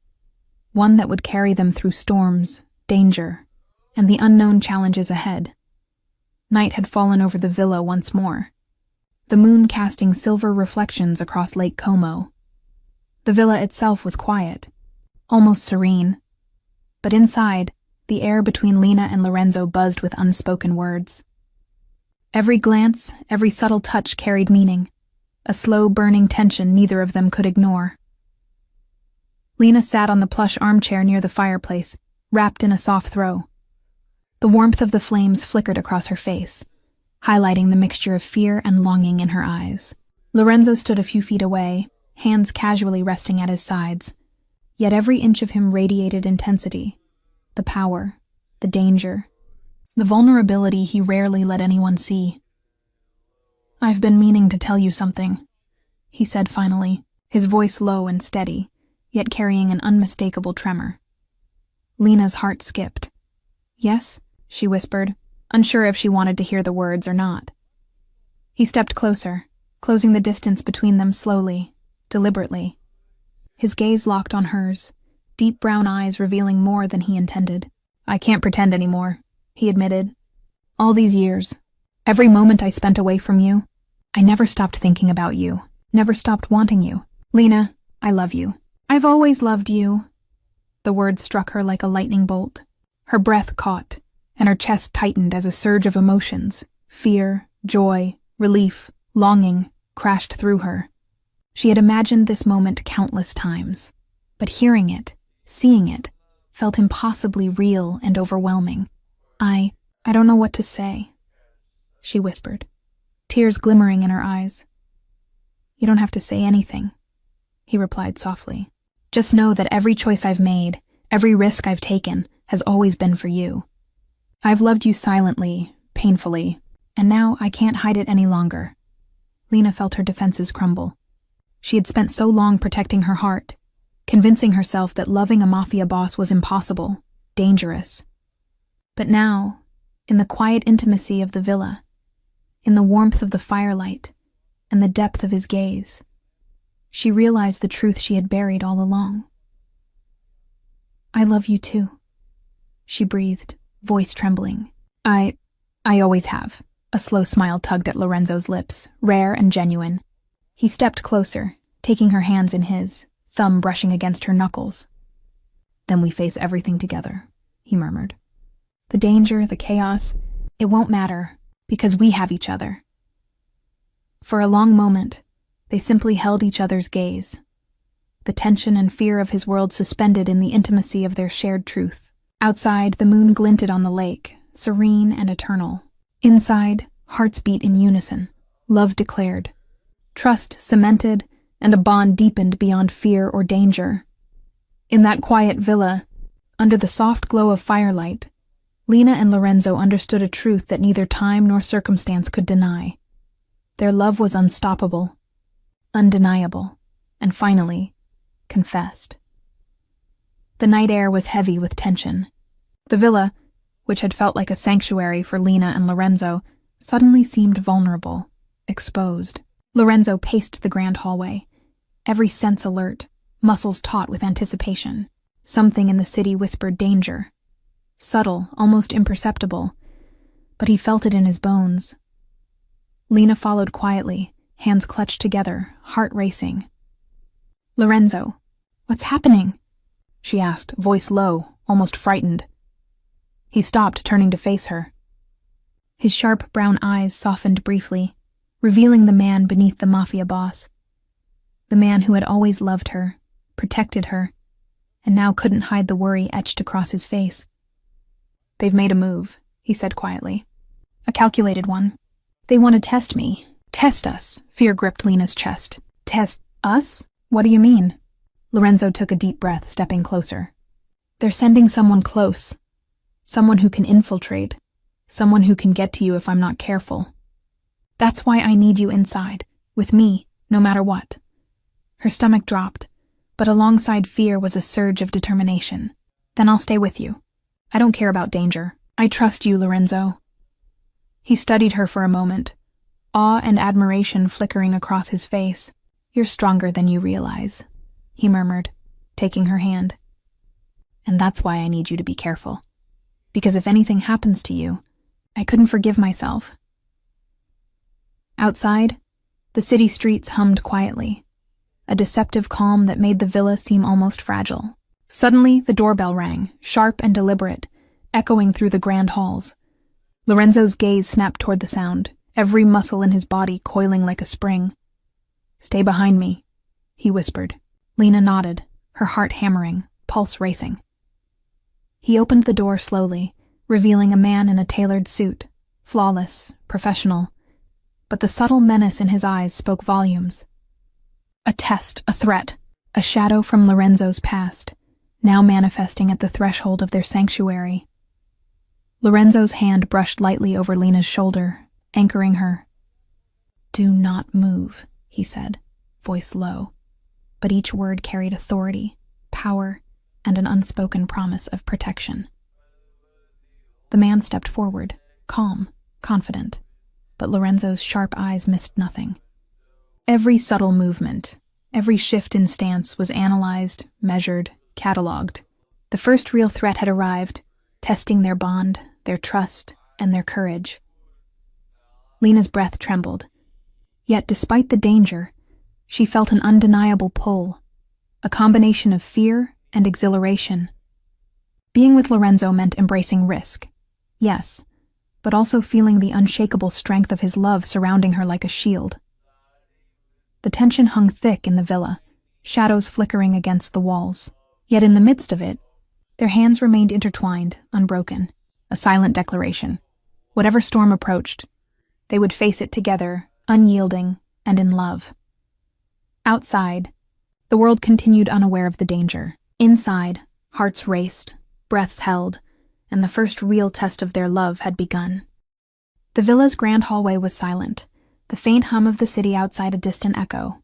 one that would carry them through storms, danger, and the unknown challenges ahead. Night had fallen over the villa once more, the moon casting silver reflections across Lake Como. The villa itself was quiet, almost serene, but inside, the air between Lena and Lorenzo buzzed with unspoken words. Every glance, every subtle touch carried meaning, a slow burning tension neither of them could ignore. Lena sat on the plush armchair near the fireplace, wrapped in a soft throw. The warmth of the flames flickered across her face, highlighting the mixture of fear and longing in her eyes. Lorenzo stood a few feet away, hands casually resting at his sides, yet every inch of him radiated intensity, the power, the danger, the vulnerability he rarely let anyone see. I've been meaning to tell you something, he said finally, his voice low and steady, yet carrying an unmistakable tremor. Lena's heart skipped. Yes, she whispered, unsure if she wanted to hear the words or not. He stepped closer, closing the distance between them slowly, deliberately. His gaze locked on hers, deep brown eyes revealing more than he intended. I can't pretend anymore, he admitted. All these years, every moment I spent away from you, I never stopped thinking about you, never stopped wanting you. Lena, I love you. I've always loved you. The words struck her like a lightning bolt. Her breath caught, and her chest tightened as a surge of emotions, fear, joy, relief, longing, crashed through her. She had imagined this moment countless times, but hearing it, seeing it, felt impossibly real and overwhelming. I don't know what to say, she whispered, tears glimmering in her eyes. You don't have to say anything, he replied softly. Just know that every choice I've made, every risk I've taken, has always been for you. I've loved you silently, painfully, and now I can't hide it any longer. Lena felt her defenses crumble. She had spent so long protecting her heart, convincing herself that loving a mafia boss was impossible, dangerous. But now, in the quiet intimacy of the villa, in the warmth of the firelight, and the depth of his gaze, she realized the truth she had buried all along. I love you too, she breathed, voice trembling. I always have. A slow smile tugged at Lorenzo's lips, rare and genuine. He stepped closer, taking her hands in his, thumb brushing against her knuckles. Then we face everything together, he murmured. The danger, the chaos, it won't matter, because we have each other. For a long moment, they simply held each other's gaze, the tension and fear of his world suspended in the intimacy of their shared truth. Outside, the moon glinted on the lake, serene and eternal. Inside, hearts beat in unison, love declared, trust cemented, and a bond deepened beyond fear or danger. In that quiet villa, under the soft glow of firelight, Lena and Lorenzo understood a truth that neither time nor circumstance could deny. Their love was unstoppable, undeniable, and finally, confessed. The night air was heavy with tension. The villa, which had felt like a sanctuary for Lena and Lorenzo, suddenly seemed vulnerable, exposed. Lorenzo paced the grand hallway, every sense alert, muscles taut with anticipation. Something in the city whispered danger. Subtle, almost imperceptible, but he felt it in his bones. Lena followed quietly, hands clutched together, heart racing. "Lorenzo, what's happening?" she asked, voice low, almost frightened. He stopped, turning to face her. His sharp brown eyes softened briefly, revealing the man beneath the Mafia boss. The man who had always loved her, protected her, and now couldn't hide the worry etched across his face. "They've made a move," he said quietly. "A calculated one. They want to test me. Test us." Fear gripped Lena's chest. "Test us? What do you mean?" Lorenzo took a deep breath, stepping closer. "They're sending someone close. Someone who can infiltrate. Someone who can get to you if I'm not careful. That's why I need you inside, with me, no matter what." Her stomach dropped, but alongside fear was a surge of determination. "Then I'll stay with you. I don't care about danger. I trust you, Lorenzo." He studied her for a moment, awe and admiration flickering across his face. "You're stronger than you realize," he murmured, taking her hand. "And that's why I need you to be careful. Because if anything happens to you, I couldn't forgive myself." Outside, the city streets hummed quietly, a deceptive calm that made the villa seem almost fragile. Suddenly, the doorbell rang, sharp and deliberate, echoing through the grand halls. Lorenzo's gaze snapped toward the sound, every muscle in his body coiling like a spring. "Stay behind me," he whispered. Lena nodded, her heart hammering, pulse racing. He opened the door slowly, revealing a man in a tailored suit, flawless, professional, but the subtle menace in his eyes spoke volumes. A test, a threat, a shadow from Lorenzo's past, now manifesting at the threshold of their sanctuary. Lorenzo's hand brushed lightly over Lena's shoulder, anchoring her. "Do not move," he said, voice low, but each word carried authority, power, and an unspoken promise of protection. The man stepped forward, calm, confident, but Lorenzo's sharp eyes missed nothing. Every subtle movement, every shift in stance was analyzed, measured, catalogued. The first real threat had arrived, testing their bond, their trust, and their courage. Lena's breath trembled. Yet despite the danger, she felt an undeniable pull, a combination of fear and exhilaration. Being with Lorenzo meant embracing risk, yes, but also feeling the unshakable strength of his love surrounding her like a shield. The tension hung thick in the villa, shadows flickering against the walls. Yet in the midst of it, their hands remained intertwined, unbroken, a silent declaration. Whatever storm approached, they would face it together, unyielding and in love. Outside, the world continued unaware of the danger. Inside, hearts raced, breaths held, and the first real test of their love had begun. The villa's grand hallway was silent, the faint hum of the city outside a distant echo.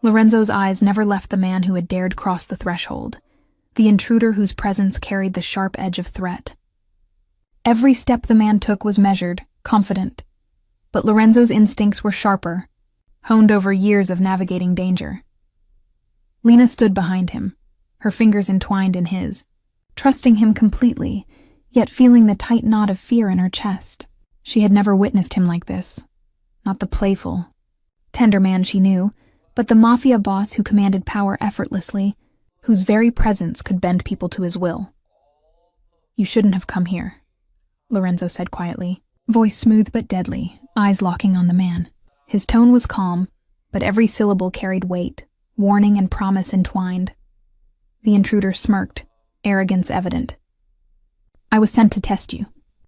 Lorenzo's eyes never left the man who had dared cross the threshold, the intruder whose presence carried the sharp edge of threat. Every step the man took was measured, confident, but Lorenzo's instincts were sharper, honed over years of navigating danger. Lena stood behind him, her fingers entwined in his, trusting him completely, yet feeling the tight knot of fear in her chest. She had never witnessed him like this. Not the playful, tender man she knew, but the Mafia boss who commanded power effortlessly, whose very presence could bend people to his will. "You shouldn't have come here," Lorenzo said quietly, voice smooth but deadly, eyes locking on the man. His tone was calm, but every syllable carried weight, warning and promise entwined. The intruder smirked, arrogance evident. "I was sent to test you.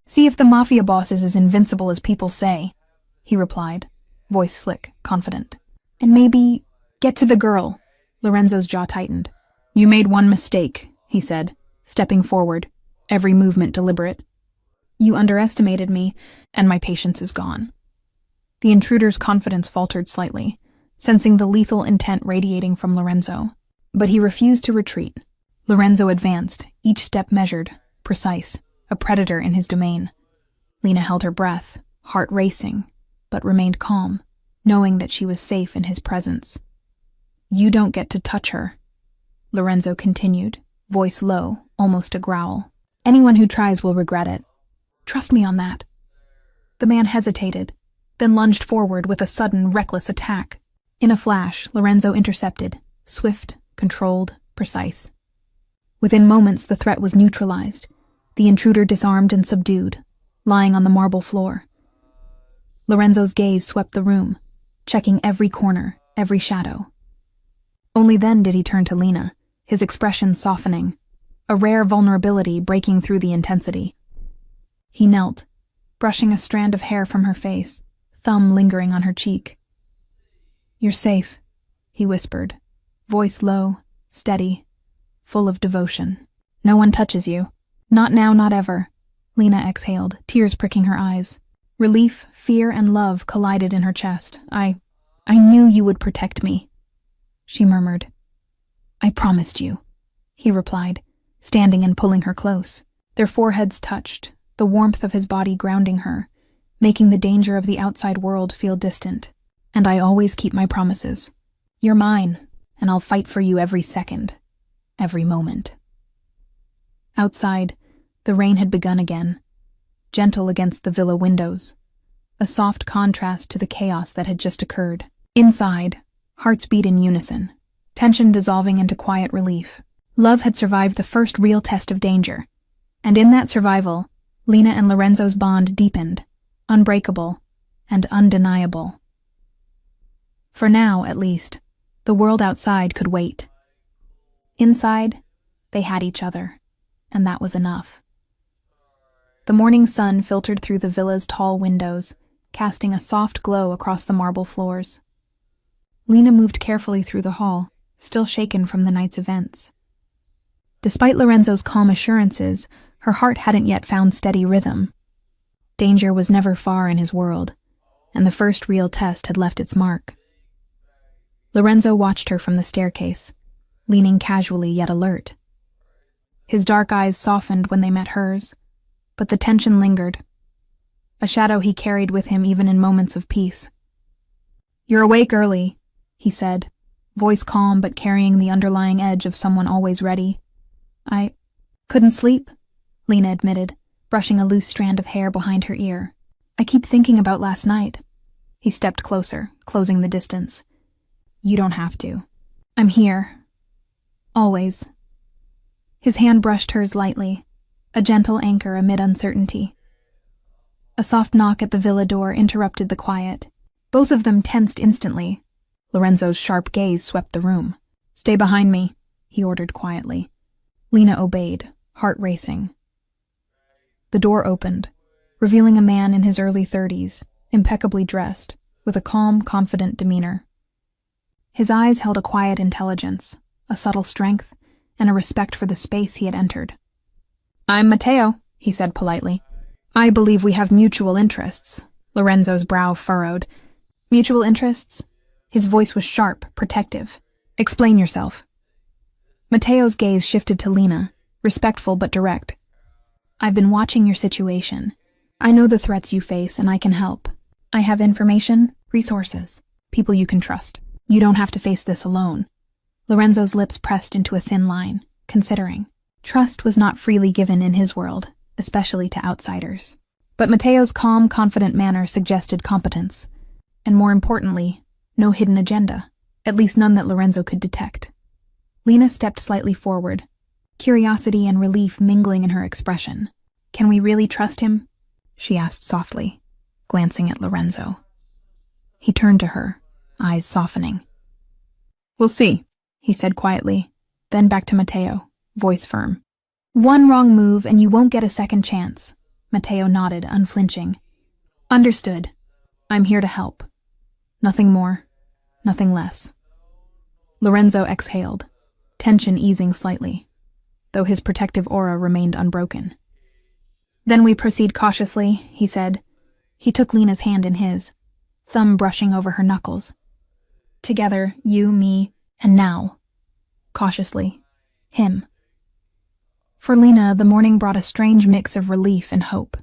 See if the Mafia boss is as invincible as people say, he replied, voice slick, confident. And maybe get to the girl. Lorenzo's jaw tightened. You made one mistake, he said, stepping forward, every movement deliberate. You underestimated me, and my patience is gone. The intruder's confidence faltered slightly, sensing the lethal intent radiating from Lorenzo. But he refused to retreat. Lorenzo advanced, each step measured, precise, a predator in his domain. Lena held her breath, heart racing, but remained calm, knowing that she was safe in his presence. You don't get to touch her, Lorenzo continued, voice low, almost a growl. Anyone who tries will regret it. Trust me on that. The man hesitated, then lunged forward with a sudden, reckless attack. In a flash, Lorenzo intercepted, swift, controlled, precise. Within moments, the threat was neutralized, the intruder disarmed and subdued, lying on the marble floor. Lorenzo's gaze swept the room, checking every corner, every shadow. Only then did he turn to Lena, his expression softening, a rare vulnerability breaking through the intensity. He knelt, brushing a strand of hair from her face, thumb lingering on her cheek. You're safe, he whispered, voice low, steady, full of devotion. No one touches you. Not now, not ever. Lena exhaled, tears pricking her eyes. Relief, fear, and love collided in her chest. I knew you would protect me, she murmured. I promised you, he replied, standing and pulling her close. Their foreheads touched, the warmth of his body grounding her, making the danger of the outside world feel distant. And I always keep my promises. You're mine, and I'll fight for you every second, every moment. Outside, the rain had begun again, gentle against the villa windows, a soft contrast to the chaos that had just occurred. Inside, hearts beat in unison, tension dissolving into quiet relief. Love had survived the first real test of danger, and in that survival, Lena and Lorenzo's bond deepened, unbreakable and undeniable. For now, at least, the world outside could wait. Inside, they had each other, and that was enough. The morning sun filtered through the villa's tall windows, casting a soft glow across the marble floors. Lena moved carefully through the hall, still shaken from the night's events. Despite Lorenzo's calm assurances, her heart hadn't yet found steady rhythm. Danger was never far in his world, and the first real test had left its mark. Lorenzo watched her from the staircase, leaning casually yet alert. His dark eyes softened when they met hers, but the tension lingered, a shadow he carried with him even in moments of peace. You're awake early, he said, voice calm but carrying the underlying edge of someone always ready. I couldn't sleep, Lena admitted, brushing a loose strand of hair behind her ear. I keep thinking about last night. He stepped closer, closing the distance. You don't have to. I'm here. Always. His hand brushed hers lightly, a gentle anchor amid uncertainty. A soft knock at the villa door interrupted the quiet. Both of them tensed instantly. Lorenzo's sharp gaze swept the room. Stay behind me, he ordered quietly. Lena obeyed, heart racing. The door opened, revealing a man in his early 30s, impeccably dressed, with a calm, confident demeanor. His eyes held a quiet intelligence, a subtle strength, and a respect for the space he had entered. I'm Matteo, he said politely. I believe we have mutual interests. Lorenzo's brow furrowed. Mutual interests? His voice was sharp, protective. Explain yourself. Matteo's gaze shifted to Lena, respectful but direct. I've been watching your situation. I know the threats you face and I can help. I have information, resources, people you can trust. You don't have to face this alone. Lorenzo's lips pressed into a thin line, considering. Trust was not freely given in his world, especially to outsiders. But Matteo's calm, confident manner suggested competence, and more importantly, no hidden agenda, at least none that Lorenzo could detect. Lena stepped slightly forward, curiosity and relief mingling in her expression. Can we really trust him? She asked softly, glancing at Lorenzo. He turned to her, eyes softening. We'll see, he said quietly, then back to Matteo, voice firm. One wrong move and you won't get a second chance. Matteo nodded, unflinching. Understood. I'm here to help. Nothing more, nothing less. Lorenzo exhaled, tension easing slightly, though his protective aura remained unbroken. Then we proceed cautiously, he said. He took Lena's hand in his, thumb brushing over her knuckles. Together, you, me, and now. Cautiously, him. For Lena, the morning brought a strange mix of relief and hope.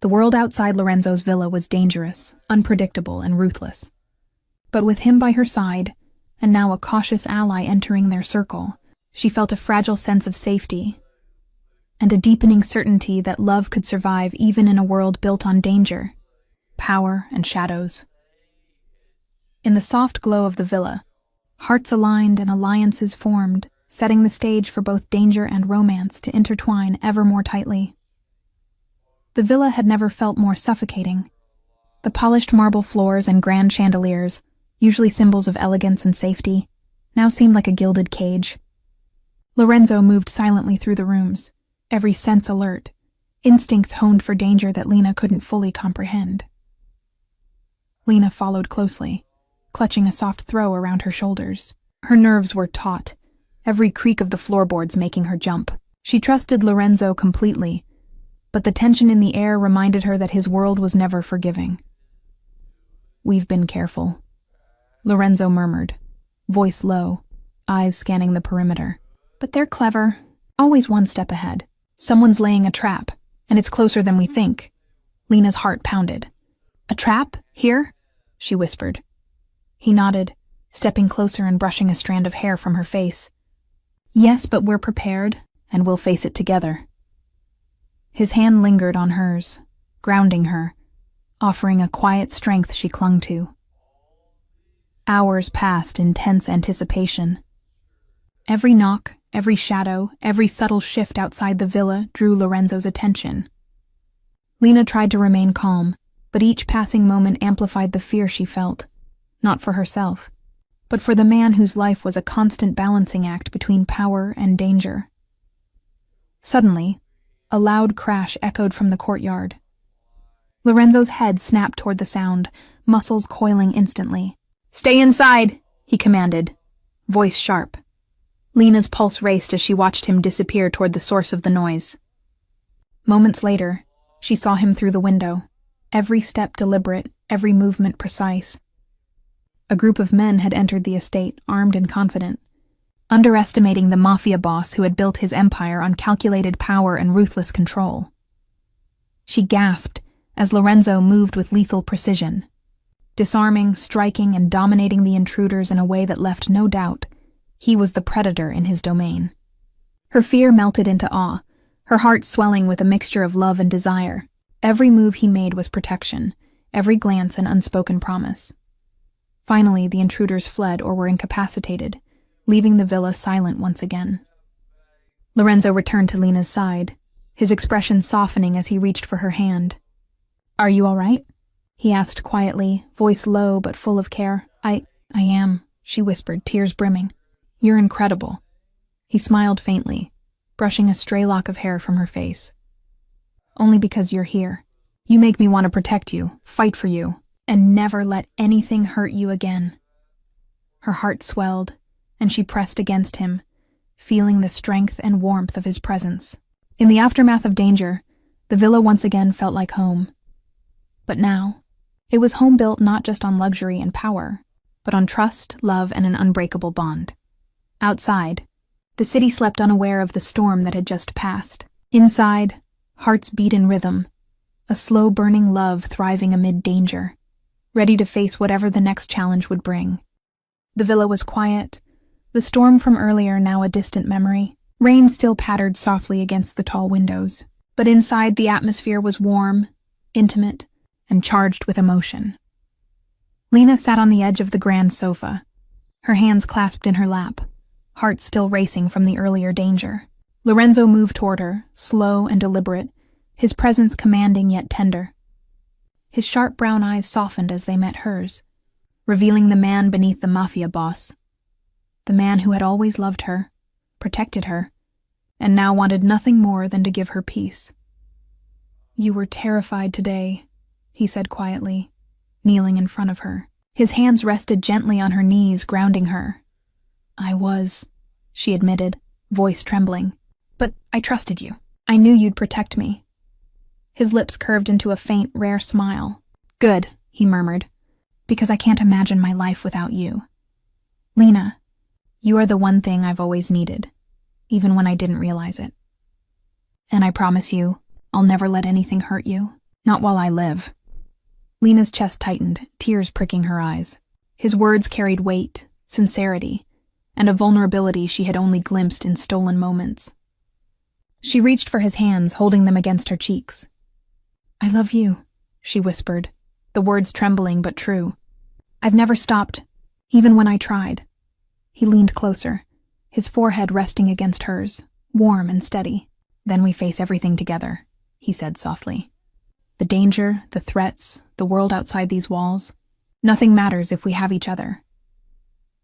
The world outside Lorenzo's villa was dangerous, unpredictable, and ruthless. But with him by her side, and now a cautious ally entering their circle, she felt a fragile sense of safety, and a deepening certainty that love could survive even in a world built on danger, power, and shadows. In the soft glow of the villa, hearts aligned and alliances formed, setting the stage for both danger and romance to intertwine ever more tightly. The villa had never felt more suffocating. The polished marble floors and grand chandeliers, usually symbols of elegance and safety, now seemed like a gilded cage. Lorenzo moved silently through the rooms, every sense alert, instincts honed for danger that Lena couldn't fully comprehend. Lena followed closely, clutching a soft throw around her shoulders. Her nerves were taut, every creak of the floorboards making her jump. She trusted Lorenzo completely, but the tension in the air reminded her that his world was never forgiving. We've been careful, Lorenzo murmured, voice low, eyes scanning the perimeter. But they're clever, always one step ahead. Someone's laying a trap, and it's closer than we think. Lena's heart pounded. A trap? Here? She whispered. He nodded, stepping closer and brushing a strand of hair from her face. Yes, but we're prepared, and we'll face it together. His hand lingered on hers, grounding her, offering a quiet strength she clung to. Hours passed in tense anticipation. Every knock, every shadow, every subtle shift outside the villa drew Lorenzo's attention. Lena tried to remain calm, but each passing moment amplified the fear she felt, not for herself, but for the man whose life was a constant balancing act between power and danger. Suddenly, a loud crash echoed from the courtyard. Lorenzo's head snapped toward the sound, muscles coiling instantly. "Stay inside," he commanded, voice sharp. Lena's pulse raced as she watched him disappear toward the source of the noise. Moments later, she saw him through the window, every step deliberate, every movement precise. A group of men had entered the estate, armed and confident, underestimating the Mafia boss who had built his empire on calculated power and ruthless control. She gasped as Lorenzo moved with lethal precision, disarming, striking, and dominating the intruders in a way that left no doubt he was the predator in his domain. Her fear melted into awe, her heart swelling with a mixture of love and desire. Every move he made was protection, every glance an unspoken promise. Finally, the intruders fled or were incapacitated, leaving the villa silent once again. Lorenzo returned to Lena's side, his expression softening as he reached for her hand. "Are you all right?" he asked quietly, voice low but full of care. I am," she whispered, tears brimming. "You're incredible." He smiled faintly, brushing a stray lock of hair from her face. "Only because you're here. You make me want to protect you, fight for you, and never let anything hurt you again." Her heart swelled, and she pressed against him, feeling the strength and warmth of his presence. In the aftermath of danger, the villa once again felt like home. But now, it was home built not just on luxury and power, but on trust, love, and an unbreakable bond. Outside, the city slept unaware of the storm that had just passed. Inside, hearts beat in rhythm, a slow-burning love thriving amid danger, ready to face whatever the next challenge would bring. The villa was quiet, the storm from earlier now a distant memory. Rain still pattered softly against the tall windows, but inside the atmosphere was warm, intimate, and charged with emotion. Lena sat on the edge of the grand sofa, her hands clasped in her lap, heart still racing from the earlier danger. Lorenzo moved toward her, slow and deliberate, his presence commanding yet tender. His sharp brown eyes softened as they met hers, revealing the man beneath the Mafia boss, the man who had always loved her, protected her, and now wanted nothing more than to give her peace. You were terrified today, he said quietly, kneeling in front of her. His hands rested gently on her knees, grounding her. I was, she admitted, voice trembling. But I trusted you. I knew you'd protect me. His lips curved into a faint, rare smile. Good, he murmured, because I can't imagine my life without you. Lena, you are the one thing I've always needed, even when I didn't realize it. And I promise you, I'll never let anything hurt you, not while I live. Lena's chest tightened, tears pricking her eyes. His words carried weight, sincerity, and a vulnerability she had only glimpsed in stolen moments. She reached for his hands, holding them against her cheeks. I love you, she whispered, the words trembling but true. I've never stopped, even when I tried. He leaned closer, his forehead resting against hers, warm and steady. Then we face everything together, he said softly. The danger, the threats, the world outside these walls. Nothing matters if we have each other.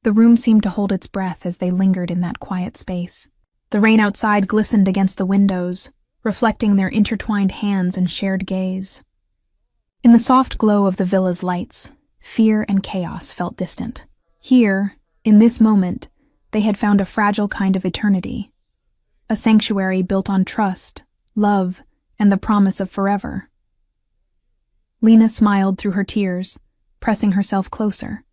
The room seemed to hold its breath as they lingered in that quiet space. The rain outside glistened against the windows, reflecting their intertwined hands and shared gaze. In the soft glow of the villa's lights, fear and chaos felt distant. Here, in this moment, they had found a fragile kind of eternity. A sanctuary built on trust, love, and the promise of forever. Lena smiled through her tears, pressing herself closer.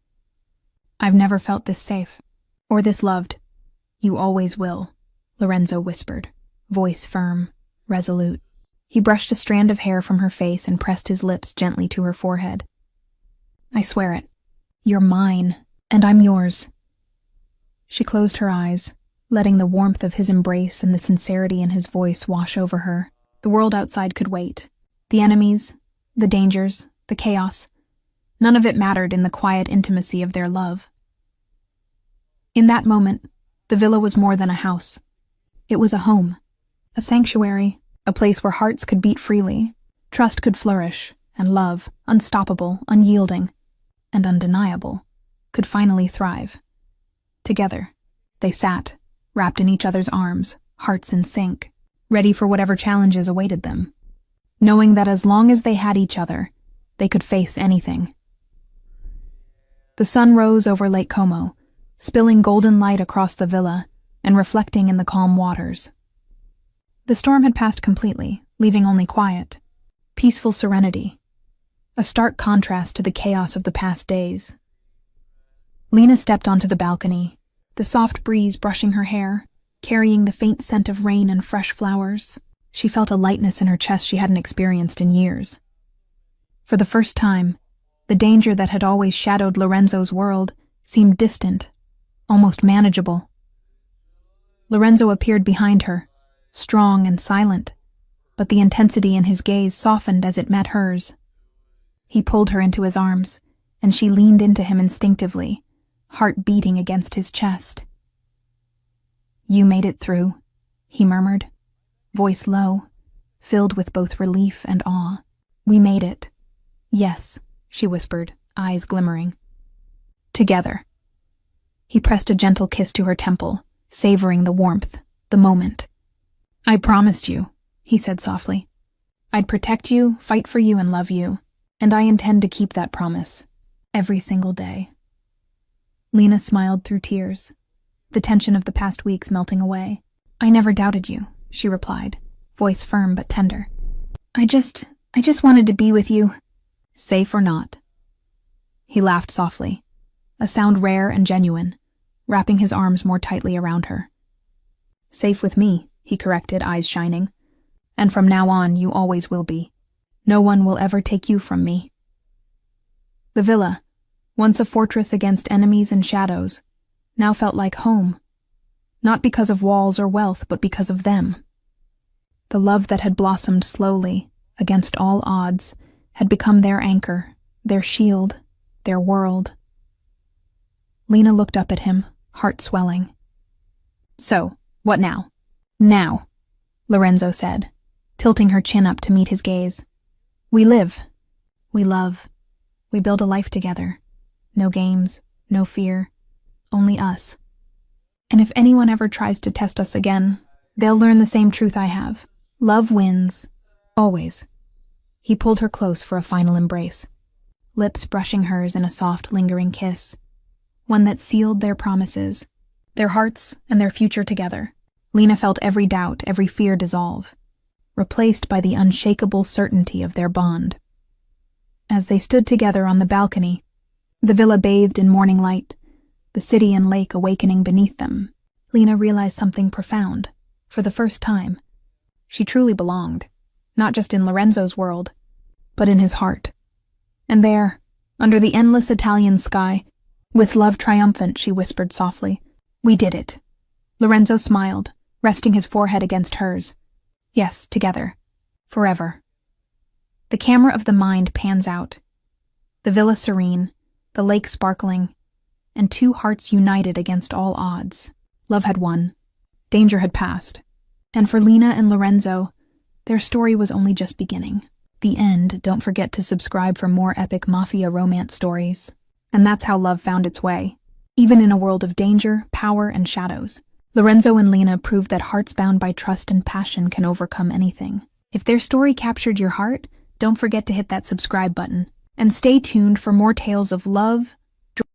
I've never felt this safe, or this loved. You always will, Lorenzo whispered, voice firm, resolute. He brushed a strand of hair from her face and pressed his lips gently to her forehead. I swear it. You're mine, and I'm yours. She closed her eyes, letting the warmth of his embrace and the sincerity in his voice wash over her. The world outside could wait. The enemies, the dangers, the chaos. None of it mattered in the quiet intimacy of their love. In that moment, the villa was more than a house. It was a home, a sanctuary, a place where hearts could beat freely, trust could flourish, and love, unstoppable, unyielding, and undeniable, could finally thrive. Together, they sat, wrapped in each other's arms, hearts in sync, ready for whatever challenges awaited them, knowing that as long as they had each other, they could face anything. The sun rose over Lake Como, spilling golden light across the villa and reflecting in the calm waters. The storm had passed completely, leaving only quiet, peaceful serenity, a stark contrast to the chaos of the past days. Lena stepped onto the balcony, the soft breeze brushing her hair, carrying the faint scent of rain and fresh flowers. She felt a lightness in her chest she hadn't experienced in years. For the first time, the danger that had always shadowed Lorenzo's world seemed distant, almost manageable. Lorenzo appeared behind her, strong and silent, but the intensity in his gaze softened as it met hers. He pulled her into his arms, and she leaned into him instinctively, heart beating against his chest. You made it through, he murmured, voice low, filled with both relief and awe. We made it. Yes, she whispered, eyes glimmering. Together. He pressed a gentle kiss to her temple, savoring the warmth, the moment. I promised you, he said softly. I'd protect you, fight for you, and love you, and I intend to keep that promise, every single day. Lena smiled through tears, the tension of the past weeks melting away. I never doubted you, she replied, voice firm but tender. I just wanted to be with you, safe or not. He laughed softly, a sound rare and genuine, wrapping his arms more tightly around her. Safe with me, he corrected, eyes shining. And from now on, you always will be. No one will ever take you from me. The villa, once a fortress against enemies and shadows, now felt like home, not because of walls or wealth, but because of them. The love that had blossomed slowly, against all odds, had become their anchor, their shield, their world. Lena looked up at him, heart swelling. So, what now? Now, Lorenzo said, tilting her chin up to meet his gaze. We live. We love. We build a life together. No games, no fear, only us. And if anyone ever tries to test us again, they'll learn the same truth I have. Love wins. Always. He pulled her close for a final embrace, lips brushing hers in a soft, lingering kiss, one that sealed their promises, their hearts, and their future together. Lena felt every doubt, every fear dissolve, replaced by the unshakable certainty of their bond. As they stood together on the balcony, the villa bathed in morning light, the city and lake awakening beneath them, Lena realized something profound. For the first time, she truly belonged, not just in Lorenzo's world, but in his heart. And there, under the endless Italian sky, with love triumphant, she whispered softly, "We did it." Lorenzo smiled, resting his forehead against hers. Yes, together. Forever. The camera of the mind pans out. The villa serene, the lake sparkling, and two hearts united against all odds. Love had won. Danger had passed. And for Lena and Lorenzo, their story was only just beginning. The end. Don't forget to subscribe for more epic Mafia romance stories. And that's how love found its way. Even in a world of danger, power, and shadows, Lorenzo and Lena proved that hearts bound by trust and passion can overcome anything. If their story captured your heart, don't forget to hit that subscribe button. And stay tuned for more tales of love,